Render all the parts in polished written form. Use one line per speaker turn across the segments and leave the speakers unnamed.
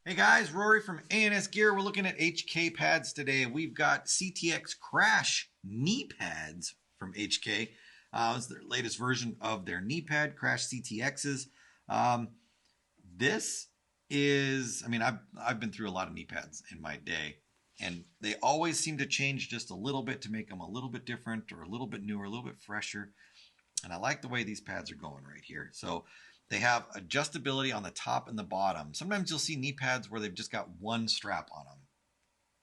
Hey guys, Rory from A&S Gear. We're looking at HK pads today. We've got CTX Crash Knee Pads from HK. It's their latest version of their knee pad, Crash CTXs. This is, I've been through a lot of knee pads in my day, and they always seem to change just a little bit to make them a little bit different or a little bit newer, a little bit fresher. And I like the way these pads are going right here. So they have adjustability on the top and the bottom. Sometimes you'll see knee pads where they've just got one strap on them,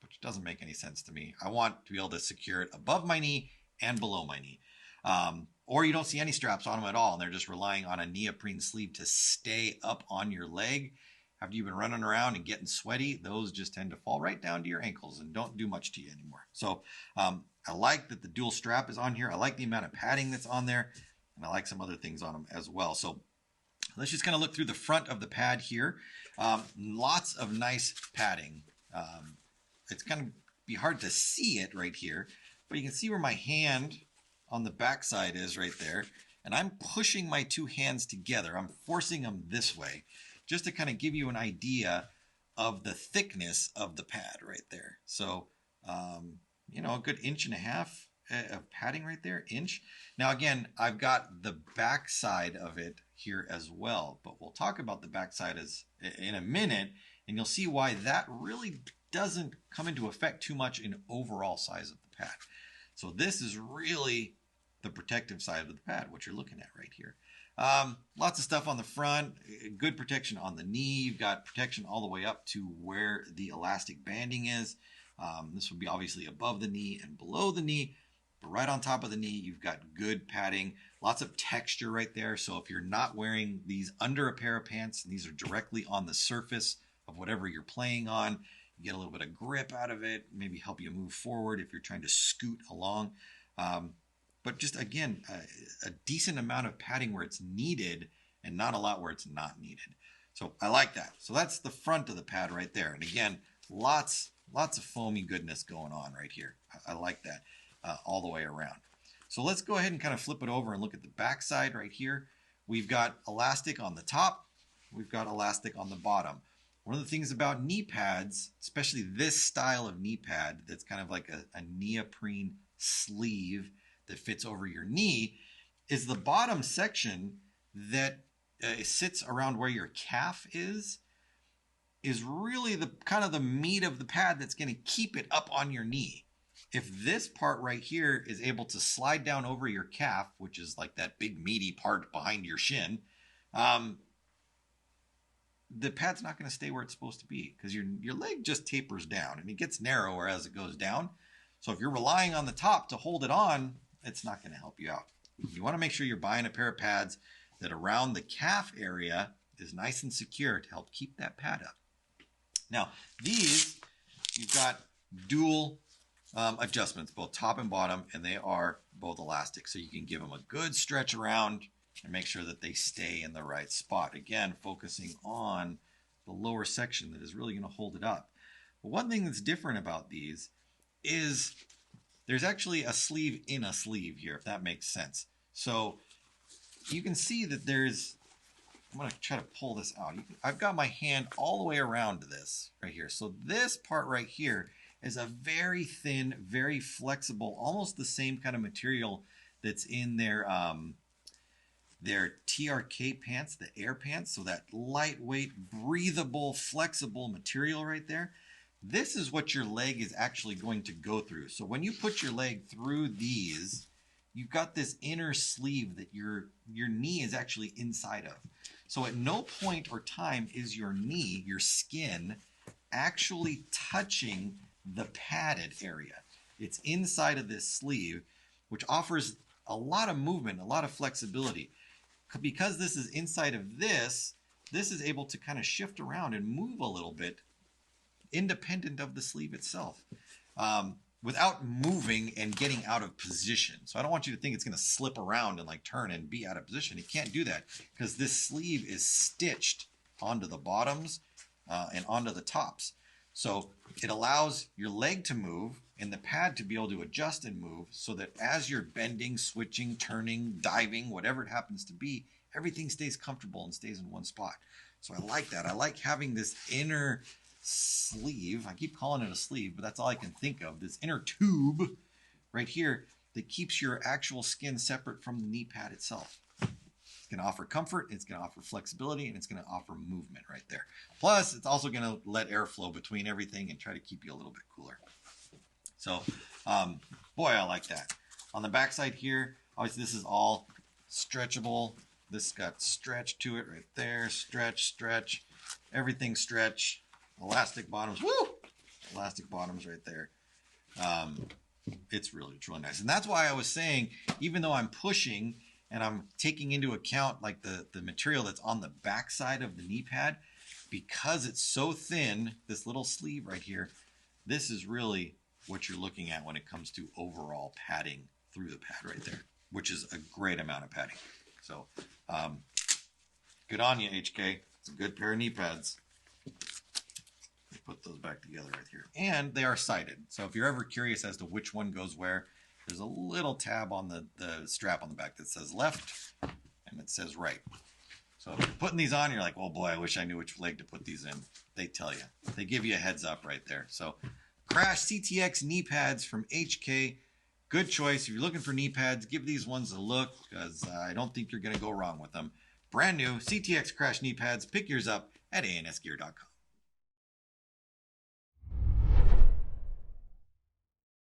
which doesn't make any sense to me. I want to be able to secure it above my knee and below my knee. Or you don't see any straps on them at all, and they're just relying on a neoprene sleeve to stay up on your leg. After you've been running around and getting sweaty, those just tend to fall right down to your ankles and don't do much to you anymore. So I like that the dual strap is on here. I like the amount of padding that's on there, and I like some other things on them as well. So let's just kind of look through the front of the pad here. Lots of nice padding. It's kind of be hard to see it right here, but you can see where my hand on the back side is right there. And I'm pushing my two hands together. I'm forcing them this way just to kind of give you an idea of the thickness of the pad right there. So, a good 1.5 inches of padding right there, inch. Now again, I've got the back side of it here as well, but we'll talk about the back side in a minute, and you'll see why that really doesn't come into effect too much in overall size of the pad. So this is really the protective side of the pad, what you're looking at right here. Lots of stuff on the front, good protection on the knee. You've got protection all the way up to where the elastic banding is. This would be obviously above the knee and below the knee, but right on top of the knee, you've got good padding, lots of texture right there. So if you're not wearing these under a pair of pants, and these are directly on the surface of whatever you're playing on, you get a little bit of grip out of it, maybe help you move forward if you're trying to scoot along. But just again, a decent amount of padding where it's needed and not a lot where it's not needed. So I like that. So that's the front of the pad right there. And again, lots of foamy goodness going on right here. I like that all the way around. So let's go ahead and kind of flip it over and look at the back side right here. We've got elastic on the top. We've got elastic on the bottom. One of the things about knee pads, especially this style of knee pad that's kind of like a neoprene sleeve that fits over your knee, is the bottom section that sits around where your calf is really the kind of the meat of the pad that's going to keep it up on your knee. If this part right here is able to slide down over your calf, which is like that big meaty part behind your shin, the pad's not going to stay where it's supposed to be because your leg just tapers down and it gets narrower as it goes down. So if you're relying on the top to hold it on, it's not going to help you out. You want to make sure you're buying a pair of pads that around the calf area is nice and secure to help keep that pad up. Now, these, you've got dual adjustments, both top and bottom, and they are both elastic. So you can give them a good stretch around and make sure that they stay in the right spot. Again, focusing on the lower section that is really going to hold it up. But one thing that's different about these is there's actually a sleeve in a sleeve here, if that makes sense. So you can see that I'm going to try to pull this out. I've got my hand all the way around this right here. So this part right here is a very thin, very flexible, almost the same kind of material that's in their TRK pants, the air pants. So that lightweight, breathable, flexible material right there. This is what your leg is actually going to go through. So when you put your leg through these, you've got this inner sleeve that your knee is actually inside of. So at no point or time is your knee, your skin, actually touching the padded area. It's inside of this sleeve, which offers a lot of movement, a lot of flexibility. Because this is inside of this is able to kind of shift around and move a little bit independent of the sleeve itself, without moving and getting out of position. So I don't want you to think it's going to slip around and like turn and be out of position. It can't do that because this sleeve is stitched onto the bottoms and onto the tops. So it allows your leg to move and the pad to be able to adjust and move so that as you're bending, switching, turning, diving, whatever it happens to be, everything stays comfortable and stays in one spot. So I like that. I like having this inner sleeve. I keep calling it a sleeve, but that's all I can think of. This inner tube right here that keeps your actual skin separate from the knee pad itself. It's going to offer comfort, it's going to offer flexibility, and it's going to offer movement right there. Plus, it's also going to let air flow between everything and try to keep you a little bit cooler. So, boy, I like that. On the back side here, obviously this is all stretchable. This got stretch to it right there. Stretch, stretch. Everything stretch. Elastic bottoms. Woo! Elastic bottoms right there. It's really, truly nice. And that's why I was saying, even though I'm pushing and I'm taking into account like the material that's on the back side of the knee pad, because it's so thin, this little sleeve right here, this is really what you're looking at when it comes to overall padding through the pad right there, which is a great amount of padding. So, good on you, HK. It's a good pair of knee pads. Put those back together right here. And they are sighted. So if you're ever curious as to which one goes where, there's a little tab on the strap on the back that says left and it says right. So if you're putting these on, you're like, oh boy, I wish I knew which leg to put these in. They tell you. They give you a heads up right there. So Crash CTX knee pads from HK. Good choice. If you're looking for knee pads, give these ones a look because I don't think you're going to go wrong with them. Brand new CTX Crash knee pads. Pick yours up at ansgear.com.